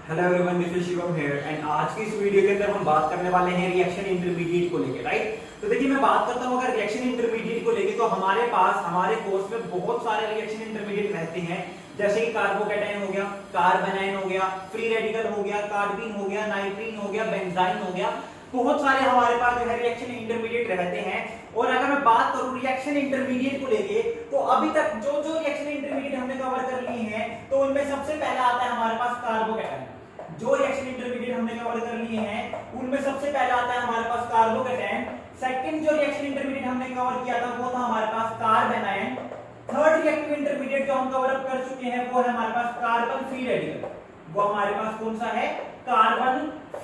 Hello everyone, this is Shivam here and आज की इस वीडियो के अंदर हम बात करने वाले हैं रिएक्शन इंटरमीडिएट को लेके, राइट। तो देखिए, मैं बात करता हूं अगर रिएक्शन इंटरमीडिएट को लेके, तो हमारे पास हमारे कोर्स में बहुत सारे रिएक्शन इंटरमीडिएट रहते हैं, जैसे कि कार्बोकैटायन हो गया, कार्बेनाइन हो गया, फ्री रेडिकल हो गया, कार्बीन हो गया, नाइट्रीन हो गया, बेंजाइन हो गया। बहुत सारे हमारे पास जो है रिएक्शन इंटरमीडिएट रहते हैं। और अगर मैं बात करूं रिएक्शन इंटरमीडिएट को लेके, तो अभी तक जो जो रिएक्शन इंटरमीडिएट हमने कवर कर लिए हैं, तो उनमें सबसे पहला आता है हमारे पास कार्बोकैटायन। जो रिएक्शन इंटरमीडिएट हमने कवर कर लिए हैं उनमें सबसे पहला आता है हमारे पास कार्बोकैटायन। सेकंड जो रिएक्शन इंटरमीडिएट हमने कवर किया था वो था हमारे पास कार्बेनाइन। थर्ड रिएक्टिव इंटरमीडिएट जो हम कवर अप कर चुके हैं वो है हमारे पास कार्बन फ्री रेडिकल। वो हमारे पास कौन सा है? Carbon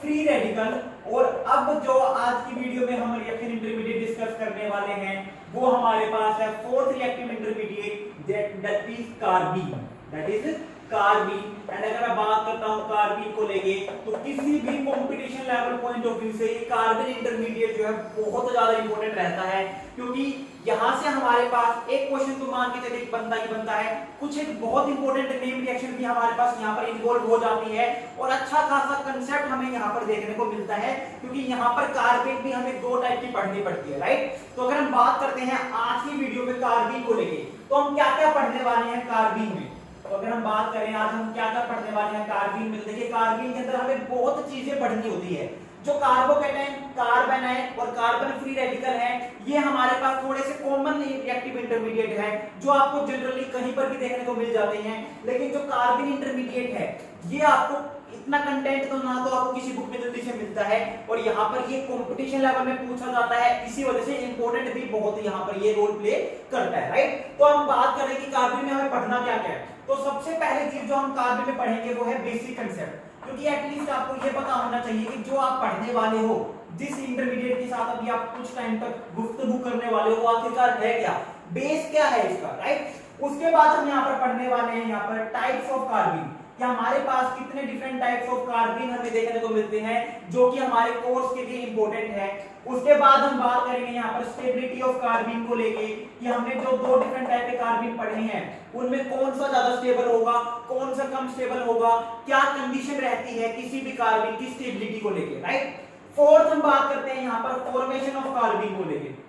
free radical. और अब जो आज की वीडियो में हम रिएक्शन इंटरमीडिएट डिस्कस करने वाले हैं वो हमारे पास है fourth reactive intermediate, that is carbene. That is carbene. And अगर मैं बात करता हूं कार्बीन को लेके, तो किसी भी competition level point of view से ये कार्बन इंटरमीडिएट जो है बहुत ज्यादा इंपॉर्टेंट रहता है, क्योंकि यहां से हमारे पास एक क्वेश्चन तो मान के चलिए बनता ही बनता है, कुछ एक बहुत इंपॉर्टेंट नेम रिएक्शन भी हमारे पास यहां पर इन्वॉल्व हो जाती है और अच्छा खासा कंसेप्ट हमें यहां पर देखने को मिलता है, क्योंकि यहां पर कार्बेट भी हमें दो टाइप की पढ़नी पड़ती है, राइट। तो अगर हम बात करते हैं आज की वीडियो में कार्बीन को लेके, तो हम क्या क्या पढ़ने वाले हैं कार्बीन में। तो अगर हम बात करें आज हम क्या क्या पढ़ने वाले हैं कार्बीन में, देखिए कार्बीन के अंदर हमें बहुत चीजें पढ़नी होती है। जो कार्बोकैटायन, कार्बेनाइन और कार्बन फ्री रेडिकल है, ये हमारे पास थोड़े से कॉमन रिएक्टिव इंटरमीडिएट है जो आपको जनरली कहीं पर भी देखने को मिल जाते हैं। लेकिन जो कार्बन इंटरमीडिएट है ये आपको इतना कंटेंट तो ना तो आपको किसी बुक में जल्दी से मिलता है, और यहाँ पर ये कंपटीशन लेवल में पूछा जाता है, इसी वजह से इंपॉर्टेंट भी बहुत यहाँ पर ये रोल प्ले करता है, राइट। तो हम बात करें कि कार्बन में हमें पढ़ना क्या क्या है। तो सबसे पहले चीज जो हम कार्बन में पढ़ेंगे वो है बेसिक कंसेप्ट, क्योंकि एटलीस्ट आपको ये पता होना चाहिए कि जो आप पढ़ने वाले हो, जिस इंटरमीडिएट के साथ अभी आप कुछ टाइम तक गुफ्तगू करने वाले हो, आखिरकार है क्या, बेस क्या है इसका, राइट। उसके बाद हम यहाँ पर पढ़ने वाले हैं यहाँ पर टाइप्स ऑफ कार्बन, कि हमारे पास कितने डिफरेंट टाइप्स ऑफ कार्बन हमें देखने को मिलते हैं जो कि हमारे कोर्स के लिए इंपॉर्टेंट है। उसके बाद हम बात करेंगे यहाँ पर स्टेबिलिटी ऑफ कार्बन को लेके, कि हमने जो दो डिफरेंट टाइप के कार्बन पढ़े हैं उनमें कौन सा ज्यादा स्टेबल होगा, कौन सा कम स्टेबल होगा, क्या कंडीशन रहती है किसी भी कार्बन की स्टेबिलिटी को लेके, राइट। फोर्थ हम बात करते हैं यहाँ पर फॉर्मेशन ऑफ कार्बन को लेके।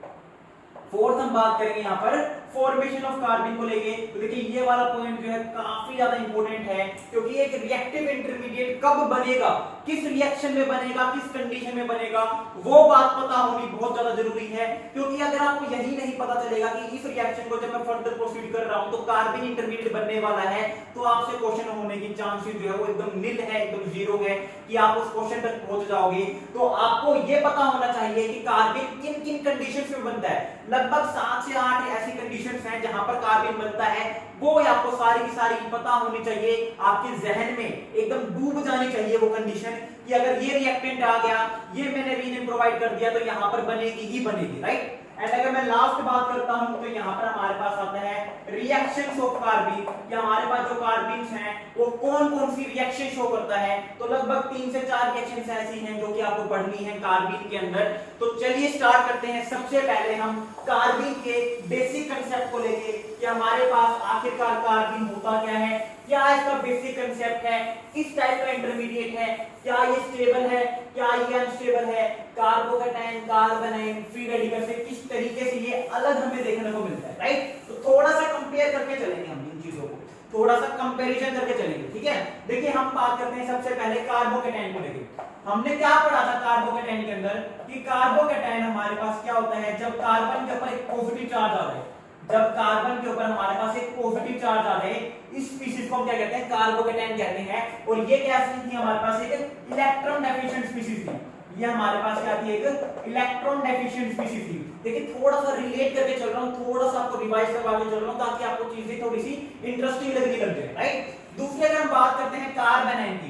फोर्थ हम बात करेंगे यहाँ पर फॉर्मेशन ऑफ कार्बन को लेके। तो देखिए ये वाला पॉइंट जो है काफी ज्यादा इंपॉर्टेंट है, क्योंकि एक रिएक्टिव इंटरमीडिएट कब बनेगा, किस रिएक्शन में बनेगा, किस कंडीशन में बनेगा, वो बात पता होनी बहुत ज्यादा जरूरी है। क्योंकि अगर आपको यही नहीं पता चलेगा कि इस रिएक्शन को जब मैं फर्दर प्रोसीड कर रहा हूं तो कार्बन इंटरमीडिएट बनने वाला है, तो आपसे क्वेश्चन होने की चांसेस जो है वो एकदम निल है, एकदम जीरो है कि आप उस क्वेश्चन तक पहुंच जाओगे। तो आपको ये पता होना चाहिए कि कार्बन किन किन कंडीशंस में बनता है। लगभग 7 से 8 ऐसी कंडीशंस हैं जहां पर कार्बन बनता है, वो आपको सारी की सारी पता होनी चाहिए, आपके जहन में एकदम डूब जानी चाहिए वो कंडीशन, कि अगर ये रिएक्टेंट आ गया, ये मैंने रीजन प्रोवाइड कर दिया, तो यहां पर बनेगी ही बनेगी, राइट। एंड अगर मैं लास्ट बात करता हूं तो यहां पर हमारे पास आता है रिएक्शंस ऑफ कार्बन, कि हमारे पास जो कार्बन्स हैं वो कौन कौन सी रिएक्शन शो करता है। तो लगभग 3 से 4 रिएक्शंस ऐसी हैं जो कि आपको पढ़नी है कार्बन के अंदर। तो चलिए स्टार्ट करते हैं। सबसे पहले हम कार्बन के बेसिक कंसेप्ट को लेके, कि हमारे पास आखिरकार कार्बन होता क्या है, क्या इसका बेसिक कंसेप्ट है, किस टाइप का इंटरमीडिएट है, क्या ये स्टेबल है, क्या ये अनस्टेबल है, कार्बोकैटायन, कार्बेनाइन, फ्री रेडिकल से किस तरीके से ये अलग हमें देखने को मिलता है, राइट। तो थोड़ा सा कंपेयर करके चलेंगे हम इन चीजों को, थोड़ा सा कंपैरिजन करके चलेंगे, ठीक है। देखिए हम बात करते हैं सबसे पहले कार्बोकैटायन को लेके। हमने क्या पढ़ा था कार्बोकैटायन के अंदर, कि कार्बोकैटायन हमारे पास क्या होता है, जब कार्बन के ऊपर एक पॉजिटिव चार्ज आ जाए, जब कार्बन के ऊपर हमारे पास एक पॉजिटिव चार्ज आ जाए, इस स्पीशीज को हम क्या कहते हैं, कार्बोकैटायन कहते हैं। और ये क्या थी, हमारे पास एक इलेक्ट्रॉन डेफिशिएंट स्पीशीज थी। ये हमारे पास क्या थी, एक इलेक्ट्रॉन डेफिशिएंट स्पीशीज थी। देखिए थोड़ा सा रिलेट करके चल रहा हूं, थोड़ा सा आपको रिवाइज करवा के चल रहा हूं, ताकि आपको चीजें थोड़ी सी इंटरेस्टिंग लगने लग जाए, राइट। दूसरी अगर हम बात करते हैं कार्बेनाइन की,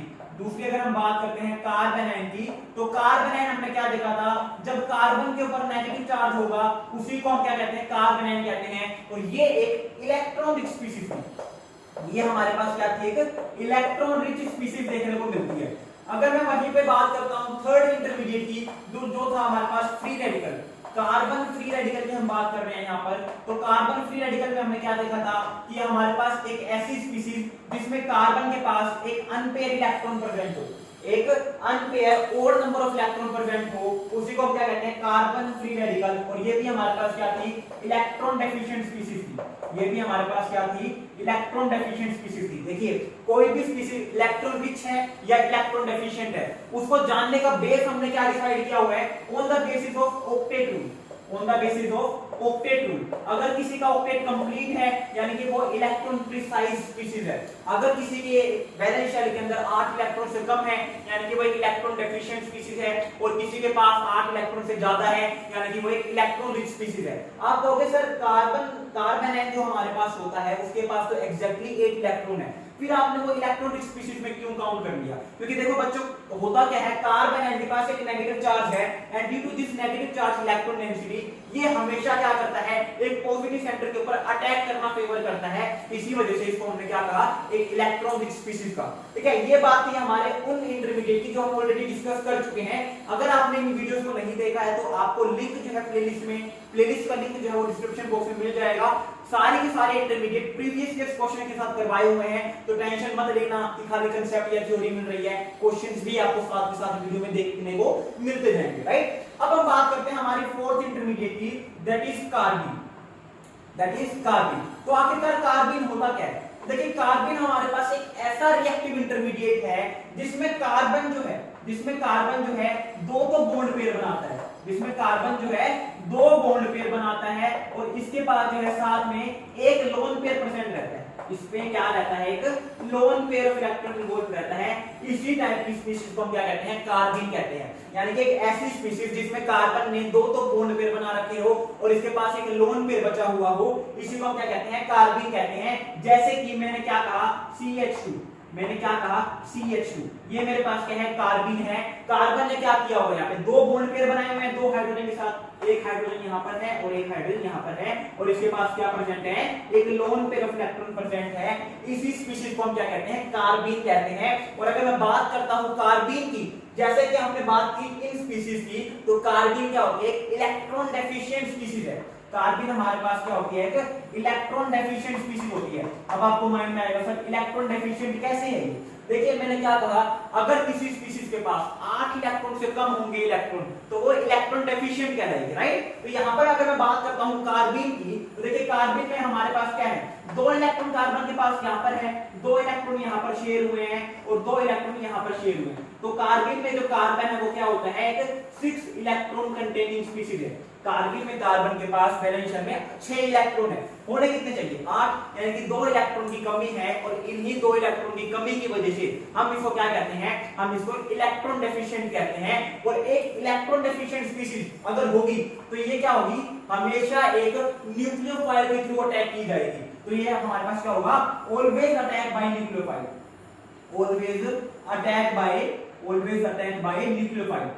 तो कार्बेनाइन हमने क्या देखा था, जब कार्बन के ऊपर नेगेटिव चार्ज होगा उसी को हम क्या कहते हैं, कार्बेनाइन कहते हैं। और ये एक इलेक्ट्रॉन रिच स्पीशीज थी, ये हमारे पास क्या थी, एक इलेक्ट्रॉन रिच स्पीशीज देखने को मिलती है। अगर मैं वहीं पे बात करता हूं थर्ड इंटरमीडिएट की, जो था हमारे पास free radical, carbon free radical की हम बात कर रहे हैं यहाँ पर, तो कार्बन फ्री रेडिकल में हमने क्या देखा था कि हमारे पास एक ऐसी स्पीशीज जिसमें कार्बन के पास एक अनपेयर इलेक्ट्रॉन प्रेजेंट हो, एक unpair odd number of electron present हो, उसी को हम क्या कहते हैं कार्बन फ्री रेडिकल। और ये भी हमारे पास क्या थी, इलेक्ट्रॉन डेफिशिएंट स्पीशीज थी। ये भी हमारे पास क्या थी, इलेक्ट्रॉन डेफिशिएंट स्पीशीज थी। देखिए कोई भी स्पीशीज इलेक्ट्रॉन रिच है या इलेक्ट्रॉन डेफिशिएंट है, उसको जानने का बेस हमने क्या डिसाइड किया हुआ है, on the basis of octet rule, on the basis of octet rule. अगर किसी का ऑक्टेट कंप्लीट है यानी कि वो इलेक्ट्रॉन प्रिसाइज स्पीशीज है, अगर किसी के वैलेंस शेल के अंदर 8 इलेक्ट्रॉन से कम है यानी कि वो एक इलेक्ट्रॉन डेफिशिएंट स्पीशीज है, और किसी के पास 8 इलेक्ट्रॉन से ज्यादा है यानी कि वो एक इलेक्ट्रॉन रिच स्पीशीज है। आप कहोगे सर कार्बन है जो हमारे पास होता है उसके पास तो एग्जैक्टली 8 इलेक्ट्रॉन है, फिर आपने वो इलेक्ट्रॉन रिच स्पीशीज में क्यों काउंट कर लिया? क्योंकि देखो बच्चों होता क्या है, कार्बन है के पास एक नेगेटिव चार्ज है and due to this negative charge electron density ये हमेशा क्या करता है, एक पॉजिटिव सेंटर के ऊपर अटैक करना फेवर करता है, इसी वजह से इसको हमने क्या कहा, एक इलेक्ट्रॉन रिच स्पीशीज का। ठीक है, ये बात थी हमारे उन इंटरमीडिएट की जो हम ऑलरेडी डिस्कस कर चुके हैं। अगर आपने इन वीडियोस को नहीं देखा है तो आपको लिंक जो है प्लेलिस्ट में, प्लेलिस्ट का लिंक जो है वो डिस्क्रिप्शन बॉक्स में मिल जाएगा। सारे के सारे इंटरमीडिएट प्रीवियस ईयर क्वेश्चन के साथ करवाए हुए हैं, तो टेंशन मत लेना कि खाली कांसेप्ट या थ्योरी मिल रही है, क्वेश्चंस भी आपको साथ के साथ वीडियो में देखने को मिलते जाएंगे। राइट, अब हम बात करते हैं हमारी फोर्थ इंटरमीडिएट की, that is carbon. That is carbon. तो आखिरकार कार्बन होता क्या है? देखिए कार्बन हमारे पास एक ऐसा रिएक्टिव इंटरमीडिएट है जिसमें कार्बन जो है, जिसमें कार्बन जो है दो तो बॉन्ड पेयर बनाता है, जिसमें कार्बन जो है दो बॉन्ड पेयर बनाता है और इसके पास जो है साथ में एक लोन पेयर प्रेजेंट रहता है। इसमें क्या रहता है, एक lone pair of electron involve रहता है। इसी टाइप की स्पीशीज को हम क्या कहते हैं, कार्बन कहते हैं। यानी कि एक ऐसी स्पीशीज जिसमें कार्बन ने दो तो बॉन्ड पेयर बना रखे हो और इसके पास एक लोन पेयर बचा हुआ हो, इसी को हम क्या कहते हैं, कार्बन कहते हैं। जैसे कि मैंने क्या कहा, CH2, मैंने क्या कहा CH2, ये मेरे पास क्या है, कार्बन है। कार्बन ने क्या किया होगा, यहाँ पे दो बॉन्ड पेयर बनाए हुए हैं दो हाइड्रोजन के साथ, एक हाइड्रोजन यहाँ पर है और एक हाइड्रोजन यहाँ पर है, और इसके पास क्या प्रेजेंट है, एक lone pair of electron present है। इसी स्पीशीज को हम क्या कहते हैं, कार्बन कहते हैं। और अगर मैं बात करता हूँ कार्बन की, जैसे कि हमने बात की इन स्पीशीज की, तो कार्बन क्या होती है, एक इलेक्ट्रॉन डेफिशिएंट स्पीशीज है। कार्बन हमारे पास क्या होती है, एक इलेक्ट्रॉन डेफिशिएंट स्पीशीज होती है। अब आपको माइंड में आएगा सर इलेक्ट्रॉन डेफिशिएंट कैसे है? देखिए मैंने क्या कहा, अगर किसी स्पीशीज के पास 8 इलेक्ट्रॉन से कम होंगे इलेक्ट्रॉन, तो वो इलेक्ट्रॉन डेफिशिएंट कहलाएगी। राइट, तो यहाँ पर अगर मैं बात करता हूँ कार्बन की, तो देखिए कार्बन में हमारे पास क्या है, दो इलेक्ट्रॉन कार्बन के पास यहाँ पर है, दो इलेक्ट्रॉन यहाँ पर शेयर हुए हैं और दो इलेक्ट्रॉन यहाँ पर शेयर हुए हैं। तो कार्बन में जो कार्बन है वो क्या होता है, एक 6 इलेक्ट्रॉन कंटेनिंग स्पीशीज है। कार्बन में कार्बन के पास वैलेंस शेल में 6 इलेक्ट्रॉन है, होने कितने चाहिए, 8, यानी कि 2 इलेक्ट्रॉन की कमी है। और इन्हीं 2 इलेक्ट्रॉन की कमी की वजह से हम इसको क्या कहते हैं, हम इसको इलेक्ट्रॉन डेफिशिएंट कहते हैं। और एक इलेक्ट्रॉन डेफिशिएंट स्पीशीज अगर होगी तो ये क्या होगी, हमेशा एक न्यूक्लियोफाइल के थ्रू अटैक की जाएगी। तो ये हमारे पास क्या होगा, always attack by nucleophile, always attack by nucleophile.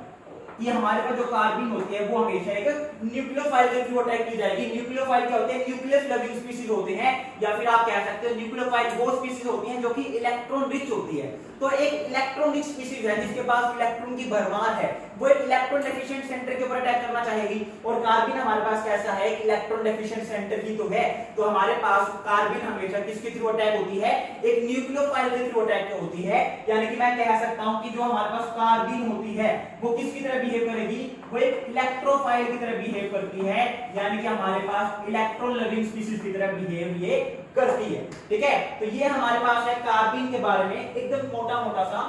ये हमारे पास जो कार्बन होती है वो हमेशा एक न्यूक्लियोफाइल के थ्रू अटैक की जाएगी। न्यूक्लियोफाइल क्या होते हैं, न्यूक्लियस लविंग स्पीशीज होते हैं, या फिर आप कह सकते हो न्यूक्लियोफाइल वो स्पीशीज होती हैं जो कि इलेक्ट्रॉन रिच होती है। तो एक इलेक्ट्रॉन रिच स्पीशीज है जिसके पास इलेक्ट्रॉन की भरमार है, वो एक इलेक्ट्रॉन डेफिशिएंट सेंटर के ऊपर अटैक करना चाहेगी। और कार्बन हमारे पास कैसा है, एक इलेक्ट्रॉन डेफिशिएंट सेंटर ही तो है। तो हमारे पास कार्बन हमेशा किसके थ्रू अटैक होती है, एक न्यूक्लियोफाइल के थ्रू अटैक होती है। यानी कि मैं कह सकता हूं कि जो हमारे पास कार्बन होती है वो किसकी तरह बिहेव करेगी, वो एक इलेक्ट्रोफाइल की तरह बिहेव करती है। यानी कि हमारे पास इलेक्ट्रॉन लविंग स्पीशीज की तरह बिहेव ये करती है। ठीक है, तो ये हमारे पास है कार्बन के बारे में एकदम मोटा मोटा सा,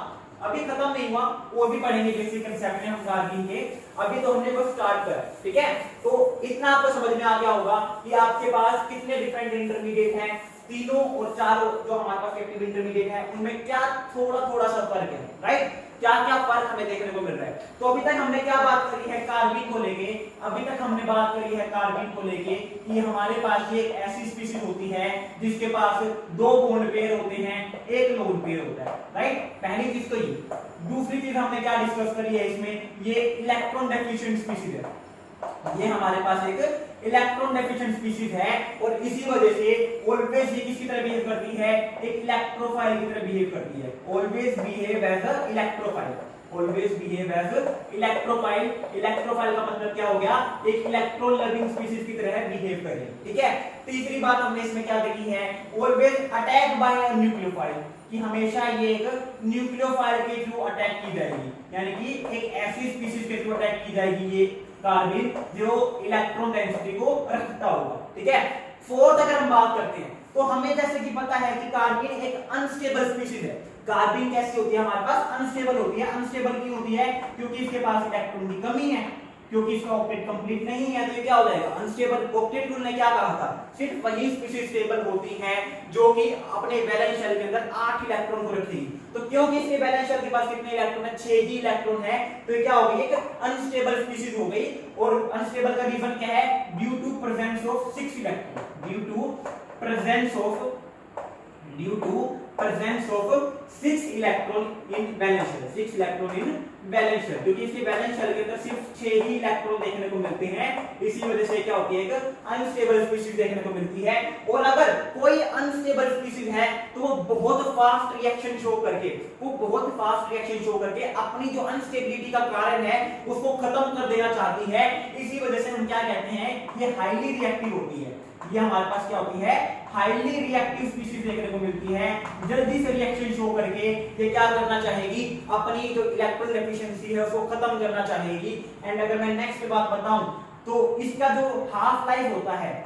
अभी खत्म नहीं हुआ, वो भी पढ़ेंगे बेसिक कांसेप्ट में हम कार्बन के। अभी तो हमने बस स्टार्ट करा। ठीक है, तो इतना आपको समझ में आ गया होगा कि आपके पास कितने डिफरेंट इंटरमीडिएट हैं, तीनों और चारों जो हमारे पास एक्टिव इंटरमीडिएट है उनमें क्या थोड़ा थोड़ा सा फर्क है। राइट, क्या क्या फर्क हमें देखने को मिल रहा है। तो अभी तक हमने क्या बात करी है कार्बन को लेके, अभी तक हमने बात करी है कार्बन को लेके कि हमारे पास ये एक ऐसी स्पीशीज होती है जिसके पास दो बॉन्ड पेयर होते हैं, एक लोन पेयर होता है। राइट, पहली चीज तो ये। दूसरी चीज हमने क्या डिस्कस करी है इसमें, ये इलेक्ट्रॉन डेफिशिएंट स्पीशीज है। ये हमारे पास एक इलेक्ट्रॉन डेफिशिएंट स्पीशीज है और इसी वजह से ऑलवेज ये किसकी तरह बिहेव करती है, एक इलेक्ट्रोफाइल की तरह बिहेव करती है। Always behave as a electrophile, always behave as electrophile. Electrophile का मतलब क्या हो गया, एक इलेक्ट्रॉन लविंग स्पीशीज की तरह बिहेव करे। ठीक है, तीसरी बात हमने इसमें क्या देखी है, always attack by a nucleophile, कि हमेशा ये एक न्यूक्लियोफाइल के थ्रू अटैक की जाएगी, यानी कि एक ऐसी स्पीशीज के थ्रू अटैक की जाएगी ये कार्बिन जो इलेक्ट्रॉन डेंसिटी को रखता होगा। ठीक है, फोर्थ अगर हम बात करते हैं तो हमें जैसे कि पता है कि कार्बिन एक अनस्टेबल स्पीशीज है। कार्बिन कैसी होती है, हमारे पास अनस्टेबल होती है। अनस्टेबल क्यों होती है, क्योंकि इसके पास इलेक्ट्रॉन की कमी है, क्योंकि इसका ऑक्टेट कंप्लीट नहीं है, तो ये क्या हो जाएगा, अनस्टेबल। ऑक्टेट रूल ने क्या कहा था, सिर्फ वही स्पीशीज स्टेबल होती हैं जो कि अपने वैलेंस शेल के अंदर 8 इलेक्ट्रॉन को रखेगी। तो क्योंकि इसके वैलेंस शेल के पास कितने इलेक्ट्रॉन है, 6 ही इलेक्ट्रॉन है, तो ये क्या हो गई, एक अनस्टेबल स्पीशीज हो गई। और अनस्टेबल का रीजन क्या है, due to presence of 6 electron, due to presence of 6 electron in valence shell, 6 electron in valence shell, क्योंकि इसके वैलेंस शेल के अंदर सिर्फ 6 ही इलेक्ट्रॉन देखने को मिलते हैं। इसी वजह से क्या होती है, एक अनस्टेबल स्पीशीज देखने को मिलती है। और अगर कोई अनस्टेबल स्पीशीज है तो वो बहुत फास्ट रिएक्शन शो करके, अपनी जो अनस्टेबिलिटी का कारण है उसको खत्म कर देना चाहती है। इसी वजह से हम क्या कहते हैं, ये हाईली रिएक्टिव होती है। ये हमारे पास क्या होती है, हाईली रिएक्टिव स्पीशीज देखने को मिलती है। जल्दी से रिएक्शन शो करके ये क्या करना चाहेगी, अपनी जो इलेक्ट्रॉन डेफिशिएंसी है उसको खत्म करना चाहेगी। एंड अगर मैं नेक्स्ट बात बताऊं तो इसका जो हाफ लाइफ होता है,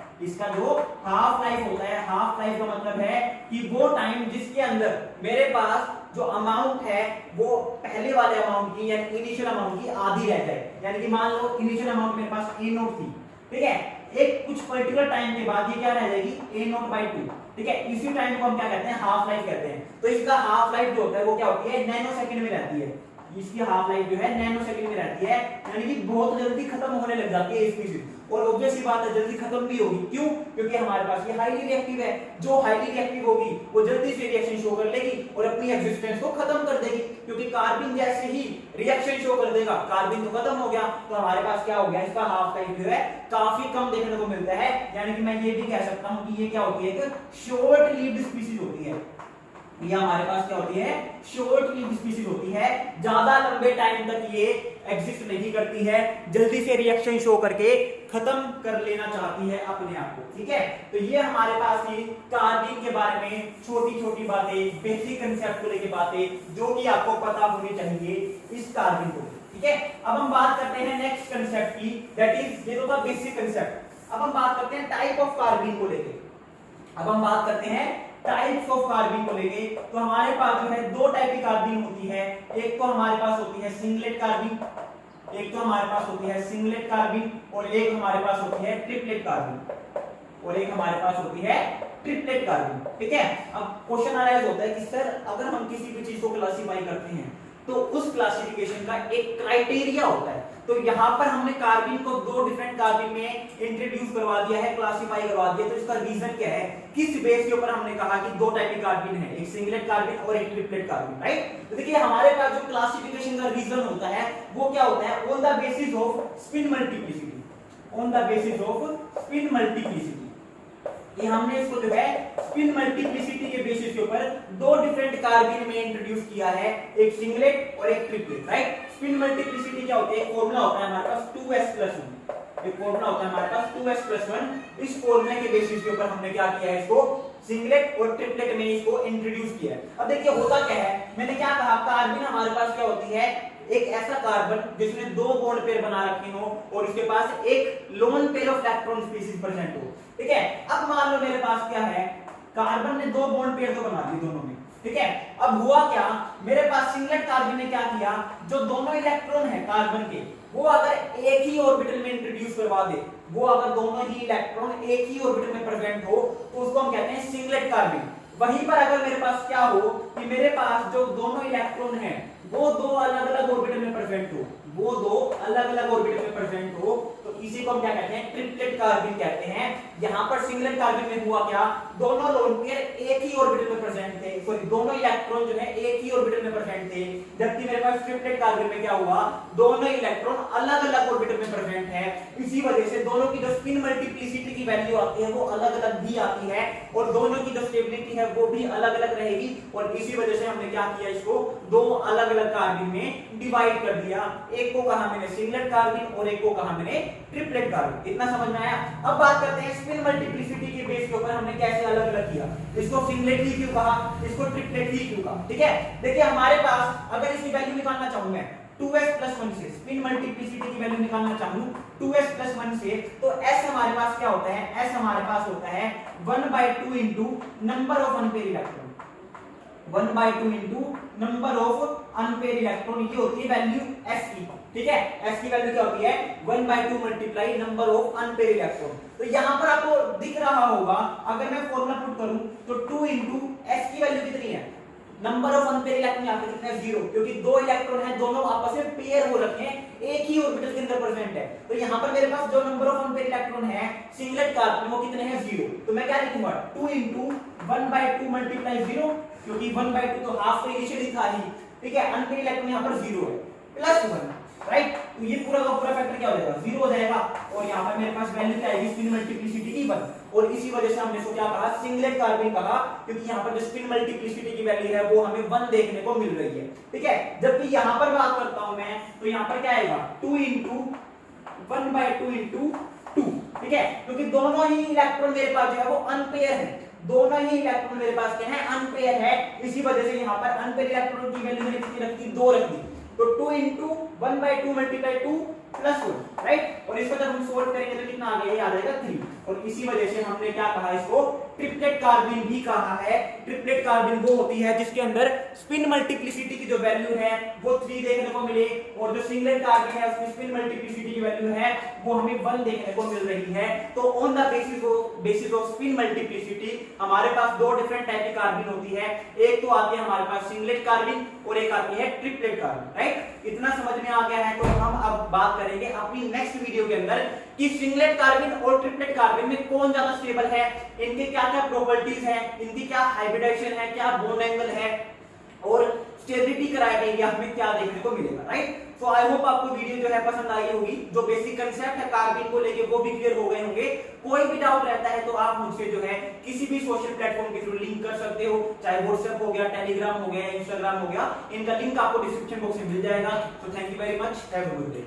हाफ लाइफ का मतलब है कि वो टाइम जिसके अंदर मेरे पास जो अमाउंट है वो पहले वाले अमाउंट की यानी इनिशियल अमाउंट की आधी रह जाए। यानी कि मान लो इनिशियल अमाउंट मेरे पास A0 थी, ठीक है, एक कुछ पर्टिकुलर टाइम के बाद ये क्या रह जाएगी, A0/2। ठीक है, इसी टाइम को हम क्या कहते हैं, हाफ लाइफ कहते हैं। तो इसका हाफ लाइफ जो होता है वो क्या होती है, नैनो सेकंड में रहती है। इसकी हाफ लाइफ जो है नैनो सेकंड में रहती है, यानी कि बहुत जल्दी खत्म होने लग जाती है स्पीशीज। और ऑब्वियस सी बात है जल्दी खत्म भी होगी, क्यों, क्योंकि हमारे पास ये हाईली रिएक्टिव है। जो हाईली रिएक्टिव होगी वो जल्दी से रिएक्शन शो कर लेगी और अपनी एग्जिस्टेंस को खत्म कर देगी। क्योंकि कार्बिन जैसे ही रिएक्शन शो कर देगा, कार्बिन तो खत्म हो गया, तो हमारे पास क्या हो गया, इसका हाफ लाइफ जो है काफी कम देखने को मिलता है। यानी कि मैं ये भी कह सकता हूं कि ये क्या होती है, एक शॉर्ट लिव्ड स्पीशीज होती है। ये हमारे पास क्या होती है, शॉर्ट लिव्ड स्पीशीज होती है। ज्यादा लंबे टाइम तक ये एग्जिस्ट नहीं करती है, जल्दी से रिएक्शन शो करके खत्म कर लेना चाहती है अपने आप को। ठीक है, तो ये हमारे पास थी कार्बिन के बारे में छोटी छोटी बातें, बेसिक कंसेप्ट को लेके बातें जो कि आपको पता होनी चाहिए इस कार्बिन को। ठीक है, अब हम बात करते हैं नेक्स्ट कंसेप्ट की, दैट इज ये तो था बेसिक कंसेप्ट। अब हम बात करते हैं टाइप ऑफ कार्बिन को लेके। अब हम बात करते हैं टाइप्स ऑफ कार्बिन को लेके। तो हमारे पास जो है दो टाइप की कार्बिन होती है। एक तो हमारे पास होती है सिंगलेट कार्बिन, और एक हमारे पास होती है ट्रिपलेट कार्बिन। ठीक है, अब क्वेश्चन अराइज होता है कि सर अगर हम किसी भी चीज को क्लासिफाई करते हैं तो उस क्लासिफिकेशन का एक क्राइटेरिया होता है। तो यहाँ पर हमने कार्बिन को दो डिफरेंट कार्बिन में इंट्रोड्यूस करवा दिया है, क्लासिफाई करवा दिया। तो इसका रीजन क्या है, किस बेस के ऊपर हमने कहा कि दो टाइप की कार्बिन है, एक सिंगलेट कार्बिन और एक ट्रिपलेट कार्बिन, राइट। तो देखिए हमारे पास जो क्लासिफिकेशन का रीजन होता है वो क्या होता है, on the basis off spin multiplicity. ये हमने इसको जो है स्पिन मल्टीप्लिसिटी के बेसिस के ऊपर दो डिफरेंट कार्बिन में इंट्रोड्यूस किया है, एक सिंगलेट और एक ट्रिपलेट, राइट। स्पिन मल्टीप्लिसिटी क्या होती है, फॉर्मूला होता है हमारे पास 2s+1। एक फॉर्मूला होता है हमारे पास 2s+1। इस फॉर्मूले के बेसिस के ऊपर हमने क्या किया है, इसको सिंगलेट और ट्रिपलेट में इसको इंट्रोड्यूस किया है। अब देखिए होता क्या है, मैंने क्या कहा, कार्बिन हमारे पास क्या होती है, एक ऐसा कार्बन जिसमें दो बॉन्ड पेयर बना रखे हो और इसके पास एक lone pair of electron species present हो। ठीक है, अब मान लो मेरे पास क्या है, कार्बन ने दो बॉन्ड पेयर तो बना दिए दोनों में। ठीक है, अब हुआ क्या, मेरे पास सिंगलेट कार्बन ने क्या किया, जो दोनों इलेक्ट्रॉन है कार्बन के वो अगर एक ही ऑर्बिटल में इंट्रोड्यूस करवा दे, वो अगर दोनों ही इलेक्ट्रॉन एक ही ऑर्बिटल में प्रेजेंट हो तो उसको हम कहते हैं सिंगलेट कार्बन। वहीं पर अगर मेरे पास क्या हो कि मेरे पास जो दोनों इलेक्ट्रॉन है वो दो अलग अलग ऑर्बिटल में प्रेजेंट हो, तो इसी को हम क्या कहते हैं, ट्रिपलेट कार्बन कहते हैं। यहाँ पर सिंगलेट कार्बन में हुआ क्या, दोनों लोन पेयर एक ही ऑर्बिटल में प्रेजेंट थे, सॉरी दोनों इलेक्ट्रॉन जो है एक ही ऑर्बिटल में प्रेजेंट थे, जबकि मेरे पास ट्रिपलेट कार्बन में क्या हुआ, दोनों इलेक्ट्रॉन अलग अलग ऑर्बिटल में प्रेजेंट है। इसी वजह से दोनों की जो स्पिन मल्टीप्लिसिटी की वैल्यू आती है वो अलग अलग भी आती है, और दोनों की जो स्टेबिलिटी है वो भी अलग अलग रहेगी। और इसी वजह से हमने क्या किया, इसको दो अलग अलग कार्बन में डिवाइड कर दिया, एक को कहा मैंने सिंगलेट कार्बन और एक को कहा मैंने ट्रिपलेट कार्बन। इतना समझ में आया। अब बात करते हैं स्पिन मल्टीप्लिसिटी के बेस के ऊपर हमने कैसे अलग अलग किया, इसको सिंगलेट ही क्यों कहा, इसको ट्रिपलेट ही क्यों कहा। ठीक है, देखिए हमारे पास अगर इसकी वैल्यू निकालना चाहूं मैं 2s + 1 से, स्पिन मल्टीप्लिसिटी की वैल्यू निकालना चाहूं 2s + 1 से, तो s हमारे पास क्या होता है, s हमारे पास होता है 1/2 into number of unpaired electron, 1/2 into number of unpaired electron, ये होती है वैल्यू s की। ठीक है, s की वैल्यू क्या होती है, 1/2 multiply number of unpaired electron. तो यहां पर आपको दिख रहा होगा, अगर मैं फॉर्मूला पुट करूं तो 2 इनटू s की वैल्यू कितनी है, नंबर ऑफ अनपेयर इलेक्ट्रॉन यहां पे कितना है, 0, क्योंकि दो इलेक्ट्रॉन हैं, दोनों आपस में पेयर हो रखे हैं, एक ही ऑर्बिटल के अंदर प्रेजेंट है। तो यहां पर मेरे पास जो नंबर ऑफ अनपेयर इलेक्ट्रॉन है सिंगलेट कार्बन वो कितने हैं, 0। तो मैं क्या लिखूंगा, 2 इनटू 1/2 मल्टीप्लाई 0, क्योंकि 1/2 तो हाफ तो इनिशियली था ही। ठीक है, अनपेयर इलेक्ट्रॉन यहां पर 0 है, प्लस 1, राइट। तो ये पूरा का पूरा फैक्टर क्या हो जाएगा, 0 हो जाएगा, और यहां पर मेरे पास वैल्यू क्या आएगी, स्पिन मल्टीप्लिसिटी की 1। और इसी वजह से हमने इसको क्या कहा, सिंगलेट कार्बन कहा, क्योंकि यहां पर जो स्पिन मल्टीप्लिसिटी की वैल्यू है वो हमें 1 देखने को मिल रही है। ठीक है, जबकि यहां पर बात करता हूं मैं, तो यहां पर क्या आएगा, 2 इनटू 1/2 इनटू 2। ठीक है, क्योंकि दोनों ही इलेक्ट्रॉन मेरे पास जो है वो अनपेयर है, दोनों ही इलेक्ट्रॉन मेरे पास क्या है, अनपेयर है। इसी वजह से यहां पर अनपेयर इलेक्ट्रॉन की वैल्यू मैंने कितनी रखी, 2 रख दी। तो 2 इनटू 1/2 मल्टीप्लाई 2 प्लस 1, राइट। और इसको जब हम सोल्व करेंगे तो कितना आ गया, ये आ जाएगा 3। और इसी वजह से हमने क्या कहा, इसको ट्रिपलेट कार्बन भी कहा है। ट्रिपलेट कार्बन वो होती है जिसके अंदर स्पिन मल्टीप्लिसिटी की जो वैल्यू है वो 3 देखने को मिले, और जो सिंगलेट कार्बन है उसकी स्पिन मल्टीप्लिसिटी की वैल्यू है वो हमें 1 देखने को मिल रही है। तो on the basis off spin multiplicity हमारे पास दो डिफरेंट टाइप की कार्बन होती है, एक तो आती है हमारे पास सिंगलेट कार्बन और एक आती है ट्रिपलेट कार्बन, राइट। इतना समझ में आ गया है। तो हम अब बात करेंगे अपनी नेक्स्ट वीडियो के अंदर कि सिंगलेट कार्बन और ट्रिपलेट कार्बन में कौन ज्यादा स्टेबल है, इनके क्या क्या प्रॉपर्टीज है, इनकी क्या हाइब्रिडाइजेशन है, क्या बॉन्ड एंगल है, और स्टेबिलिटी क्राइटेरिया हमें क्या देखने को मिलेगा, राइट। सो आई होप आपको वीडियो जो है पसंद आई होगी, जो बेसिक कंसेप्ट है कार्बन को लेके वो भी क्लियर हो गए होंगे। कोई भी डाउट रहता है तो आप मुझसे जो है किसी भी सोशल प्लेटफॉर्म के थ्रू लिंक कर सकते हो, चाहे व्हाट्सएप हो गया, टेलीग्राम हो गया, इंस्टाग्राम हो गया, इनका लिंक आपको डिस्क्रिप्शन बॉक्स में मिल जाएगा। So thank you very much, have a good day.